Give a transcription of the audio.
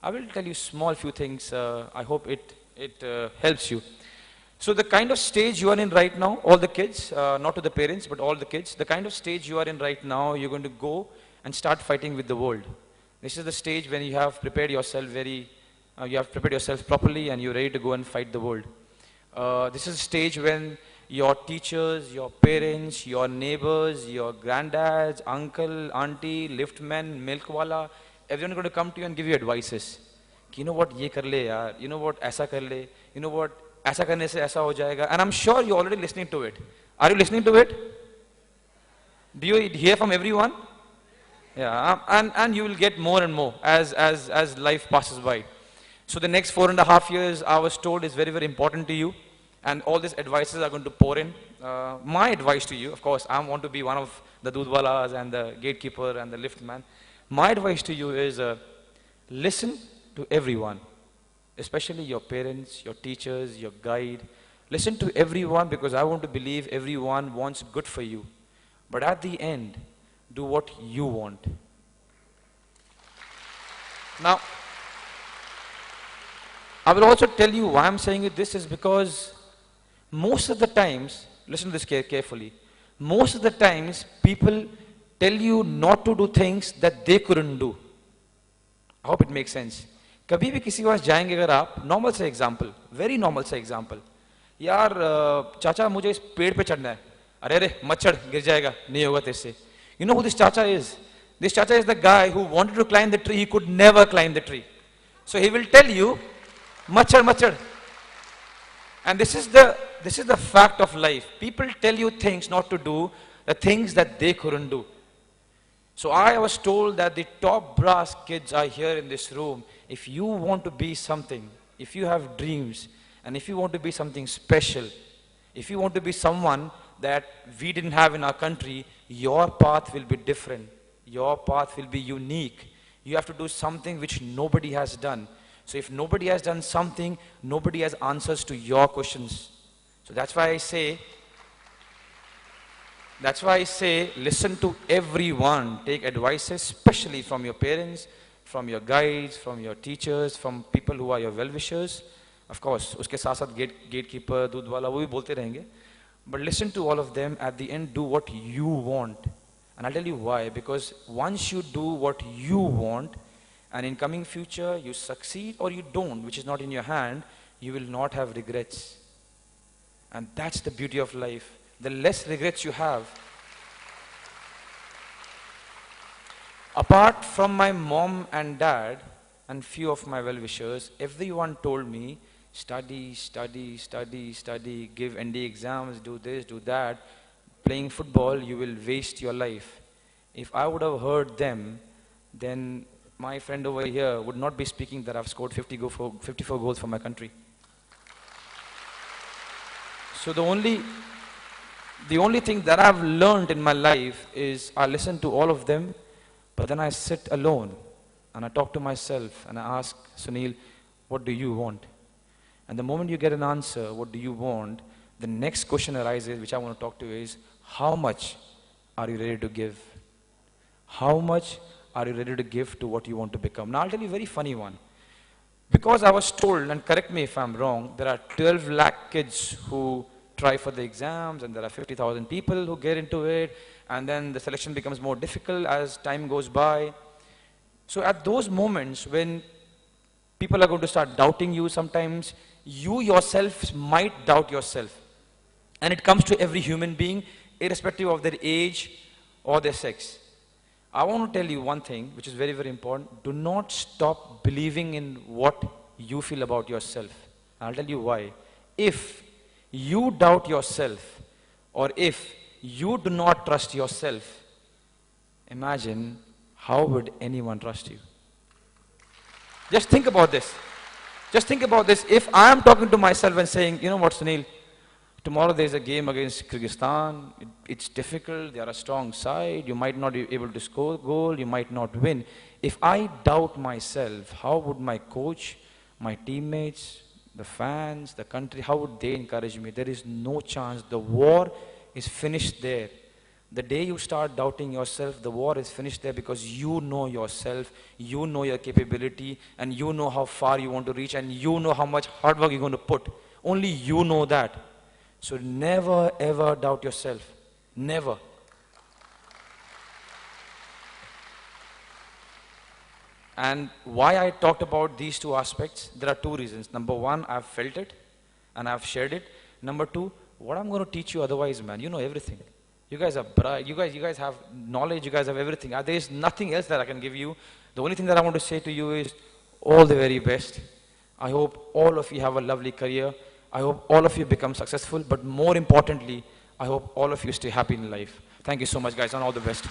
I will tell you small few things. I hope it helps you. So the kind of stage you are in right now, all the kids, not to the parents, but all the kids, the kind of stage you are in right now, you're going to go and start fighting with the world. This is the stage when you have prepared yourself you have prepared yourself properly and you're ready to go and fight the world. This is a stage when your teachers, your parents, your neighbors, your granddads, uncle, auntie, liftman, milkwala, everyone is going to come to you and give you advices. You know what, ये कर ले यार, you know what, ऐसा कर ले, you know what, ऐसा करने से ऐसा हो जाएगा. And I'm sure you're already listening to it. Are you listening to it? Do you hear from everyone? Yeah, and you will get more and more as life passes by. So the next 4.5 years, I was told, is very, very important to you. And all these advices are going to pour in. My advice to you, of course, I want to be one of the doodwalas and the gatekeeper and the liftman. My advice to you is listen to everyone, especially your parents, your teachers, your guide. Listen to everyone because I want to believe everyone wants good for you. But at the end, do what you want. Now, I will also tell you why I'm saying this is because most of the times, listen to this carefully, most of the times people tell you not to do things that they couldn't do. I hope it makes sense. कभी भी किसी के पास जाएंगे अगर आप, normal से example, very normal से example, यार चाचा मुझे इस पेड़ पे चढ़ना है, अरे अरे मत चढ़ गिर जाएगा, नहीं होगा तेरे से. You know who this chacha is? This chacha is the guy who wanted to climb the tree, he could never climb the tree. So he will tell you, machar, machar. And this is the fact of life. People tell you things not to do, the things that they couldn't do. So I was told that the top brass kids are here in this room. If you want to be something, if you have dreams, and if you want to be something special, if you want to be someone that we didn't have in our country, your path will be different. Your path will be unique. You have to do something which nobody has done. So if nobody has done something, nobody has answers to your questions. So that's why I say, listen to everyone. Take advice, especially from your parents, from your guides, from your teachers, from people who are your well-wishers. Of course, उसके साथ साथ gatekeeper, दूध वाला वो भी बोलते रहेंगे. But listen to all of them. At the end, do what you want. And I'll tell you why. Because once you do what you want, and in coming future, you succeed or you don't, which is not in your hand, you will not have regrets. And that's the beauty of life. The less regrets you have. Apart from my mom and dad, and few of my well-wishers, everyone told me, study, study, study, study, give ND exams, do this, do that. Playing football, you will waste your life. If I would have heard them, then my friend over here would not be speaking that I've scored 54 goals for my country. So the only thing that I've learned in my life is I listen to all of them, but then I sit alone and I talk to myself and I ask, Sunil, what do you want? And the moment you get an answer, what do you want, the next question arises, which I want to talk to you is, how much are you ready to give? How much are you ready to give to what you want to become? Now I'll tell you a very funny one. Because I was told, and correct me if I'm wrong, there are 12 lakh kids who try for the exams and there are 50,000 people who get into it and then the selection becomes more difficult as time goes by. So at those moments when people are going to start doubting you sometimes, you yourself might doubt yourself. And it comes to every human being, irrespective of their age or their sex. I want to tell you one thing, which is very, very important. Do not stop believing in what you feel about yourself. I'll tell you why. If you doubt yourself, or if you do not trust yourself, imagine how would anyone trust you? Just think about this. Just think about this. If I am talking to myself and saying, you know what, Sunil, tomorrow there's a game against Kyrgyzstan. It's difficult. They are a strong side. You might not be able to score a goal. You might not win. If I doubt myself, how would my coach, my teammates, the fans, the country, how would they encourage me? There is no chance. The war is finished there. The day you start doubting yourself, the war is finished there, because you know yourself, you know your capability, and you know how far you want to reach, and you know how much hard work you're going to put. Only you know that. So never ever doubt yourself. Never. And why I talked about these two aspects, there are two reasons. Number one, I've felt it and I've shared it. Number two, what I'm going to teach you otherwise, man, you know everything. You guys are bright, you guys have knowledge, you guys have everything. There is nothing else that I can give you. The only thing that I want to say to you is all the very best. I hope all of you have a lovely career. I hope all of you become successful, but more importantly, I hope all of you stay happy in life. Thank you so much, guys, and all the best.